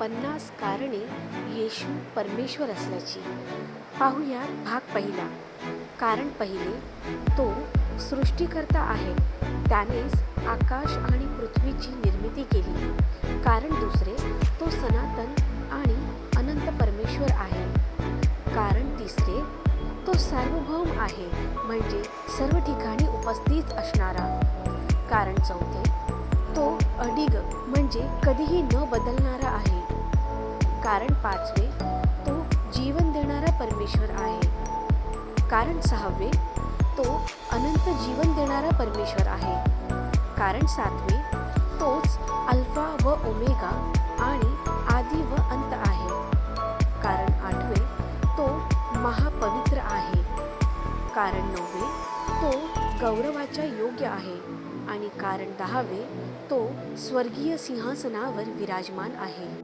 50 कारणे येशू परमेश्वर असल्याची. पाहूया भाग पहिला. कारण पहिले, तो सृष्टिकर्ता आहे, त्यानेच आकाश आणि पृथ्वीची निर्मिती केली. कारण दुसरे, तो सनातन आणि अनंत परमेश्वर आहे. कारण तिसरे, तो सार्वभौम आहे, म्हणजे सर्व ठिकाणी उपस्थित असणारा. कारण चौथे, तो अडिग म्हणजे कधीही न बदलणारा आहे. कारण पाचवे, तो जीवन देणारा परमेश्वर आहे. कारण सहावे, तो अनंत जीवन देणारा परमेश्वर आहे. कारण सातवे, तोच अल्फा व ओमेगा आणि आदी व अंत आहे. कारण आठवे, तो महापवित्र आहे. कारण नववे, तो गौरवाच्या योग्य आहे. आणि कारण 10वे, तो स्वर्गीय सिंहासनावर विराजमान आहे.